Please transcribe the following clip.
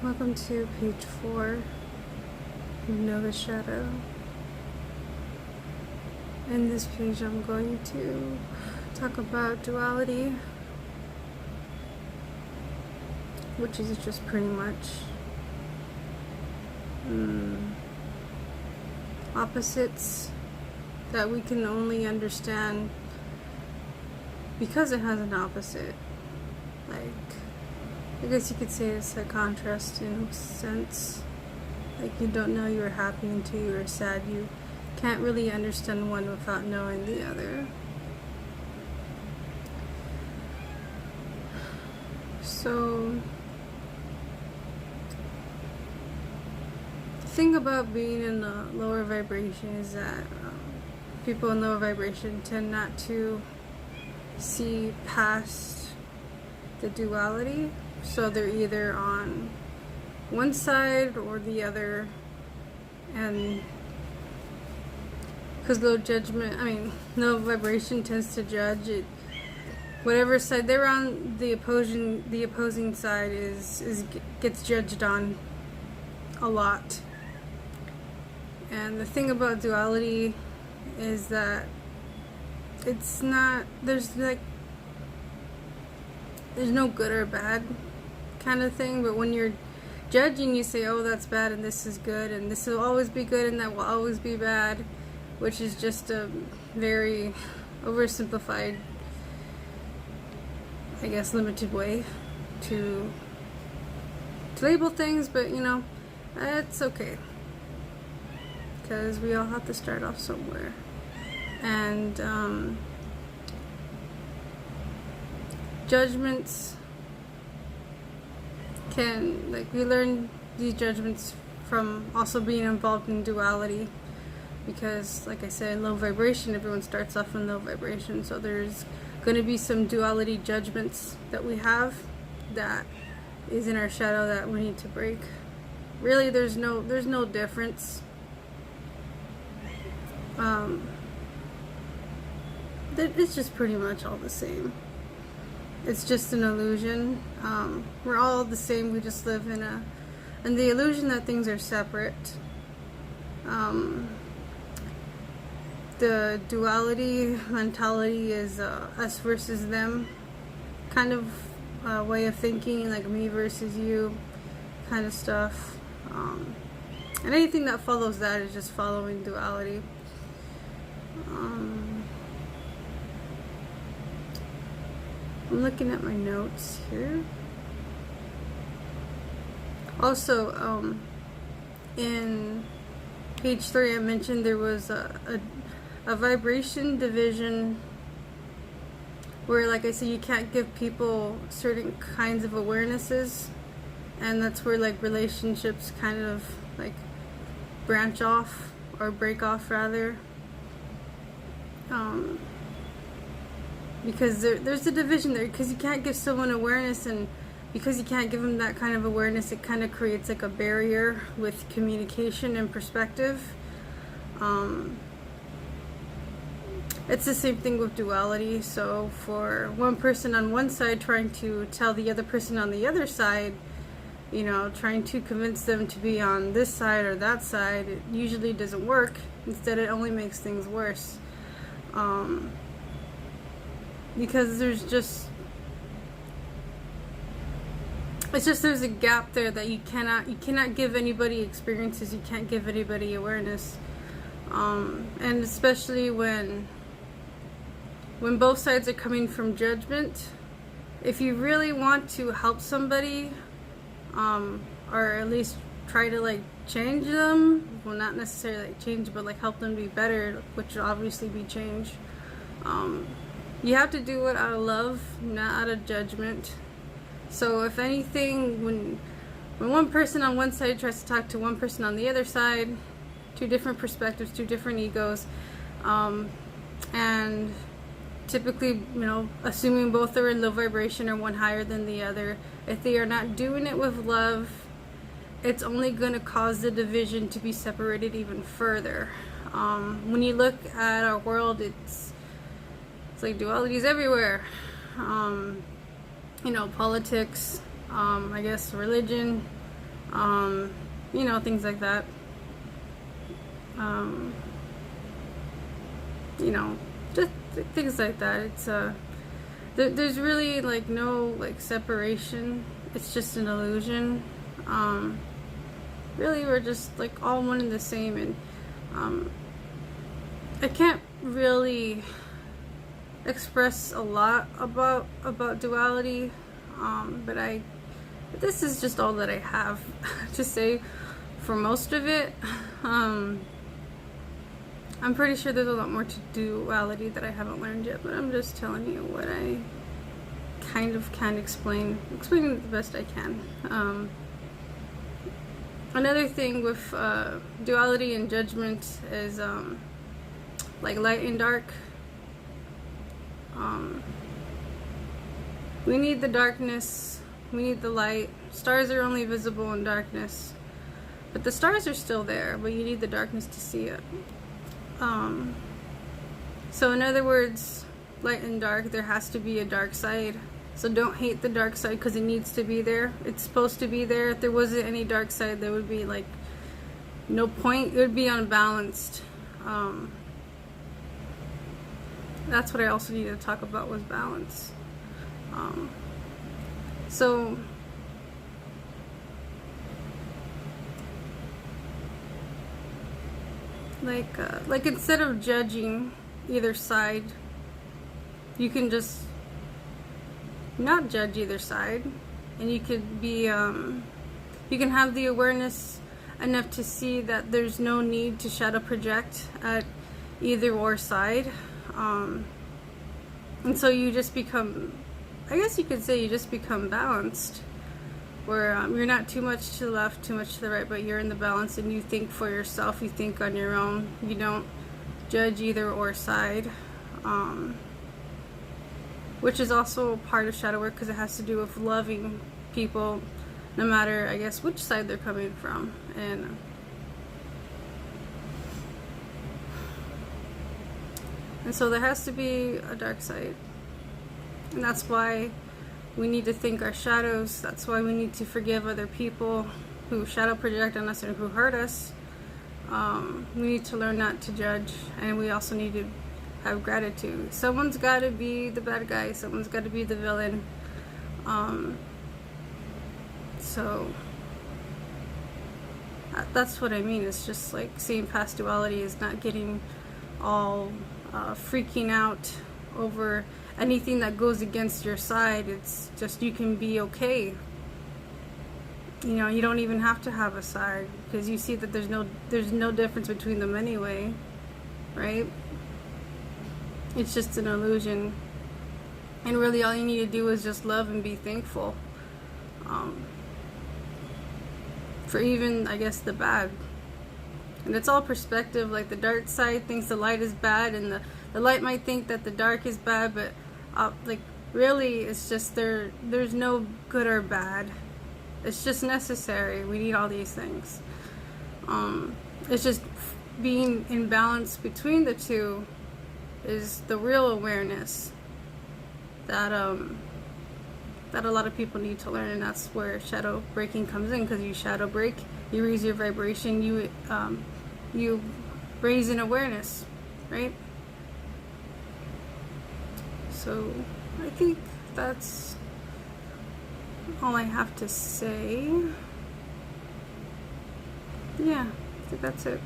Welcome to page 4 of Novashadow. In this page I'm going to talk about duality, which is just pretty much opposites that we can only understand because it has an opposite. Like, I guess you could say it's a contrast in a sense. Like, you don't know you were happy until you were sad. You can't really understand one without knowing the other. So, the thing about being in a lower vibration is that people in lower vibration tend not to see past the duality. So they're either on one side or the other, and because low vibration tends to judge it. Whatever side they're on, the opposing side gets judged on a lot. And the thing about duality is that it's not, there's no good or bad kind of thing, but when you're judging, you say, oh, that's bad and this is good, and this will always be good and that will always be bad, which is just a very oversimplified, I guess, limited way to label things. But you know, it's okay, because we all have to start off somewhere. And judgments we learn these judgments from also being involved in duality, because like I said, in low vibration, everyone starts off in low vibration, so there's going to be some duality judgments that we have that is in our shadow that we need to break. Really, there's no difference. It's just pretty much all the same. It's just an illusion. We're all the same. We just live in the illusion that things are separate. The duality mentality is us versus them kind of way of thinking, like me versus you kind of stuff. And anything that follows that is just following duality. I'm looking at my notes here. Also, in page 3, I mentioned there was a vibration division where, like I said, you can't give people certain kinds of awarenesses, and that's where like relationships kind of like branch off or break off rather. Because there's a division there, because you can't give someone awareness, and because you can't give them that kind of awareness, it kind of creates like a barrier with communication and perspective. It's the same thing with duality. So for one person on one side trying to tell the other person on the other side, you know, trying to convince them to be on this side or that side, it usually doesn't work. Instead, it only makes things worse. Because there's a gap there that you cannot give anybody experiences, you can't give anybody awareness, and especially when both sides are coming from judgment. If you really want to help somebody, or at least try to like change them, well, not necessarily like change, but like help them be better, which will obviously be change. You have to do it out of love, not out of judgment. So if anything, when one person on one side tries to talk to one person on the other side, two different perspectives, two different egos, and typically, you know, assuming both are in low vibration or one higher than the other, if they are not doing it with love, it's only going to cause the division to be separated even further. When you look at our world, it's like duality is everywhere. You know, politics, I guess religion, You know, things like that. You know, just things like that. It's there's really like no like separation. It's just an illusion. Really, we're just like all one and the same, and I can't really express a lot about duality, but this is just all that I have to say for most of it. I'm pretty sure there's a lot more to duality that I haven't learned yet, but I'm just telling you what I kind of can explaining it the best I can. Another thing with duality and judgment is like light and dark. We need the darkness, we need the light. Stars are only visible in darkness, but the stars are still there, but you need the darkness to see it. So in other words, light and dark, there has to be a dark side. So don't hate the dark side because it needs to be there. It's supposed to be there. If there wasn't any dark side, there would be like no point. It would be unbalanced. That's what I also needed to talk about, was balance. So like instead of judging either side, you can just not judge either side, and you could be you can have the awareness enough to see that there's no need to shadow project at either or side, and so you just become, I guess you could say, you just become balanced, where you're not too much to the left, too much to the right, but you're in the balance, and you think for yourself, you think on your own, you don't judge either or side, which is also part of shadow work, because it has to do with loving people no matter, I guess, which side they're coming from. And so there has to be a dark side, and that's why we need to think our shadows. That's why we need to forgive other people who shadow project on us and who hurt us. We need to learn not to judge, and we also need to have gratitude. Someone's got to be the bad guy. Someone's got to be the villain. So that's what I mean. It's just like seeing past duality is not getting all freaking out over anything that goes against your side. It's just, you can be okay. You know, you don't even have to have a side, because you see that there's no difference between them anyway, right? It's just an illusion, and really all you need to do is just love and be thankful for even, I guess, the bad. And it's all perspective. Like the dark side thinks the light is bad, and the light might think that the dark is bad, but like really it's just there's no good or bad. It's just necessary. We need all these things. It's just being in balance between the two is the real awareness that that a lot of people need to learn, and that's where shadow breaking comes in. Because you shadow break, you raise your vibration, you raise an awareness, right? So I think that's all I have to say. Yeah, I think that's it.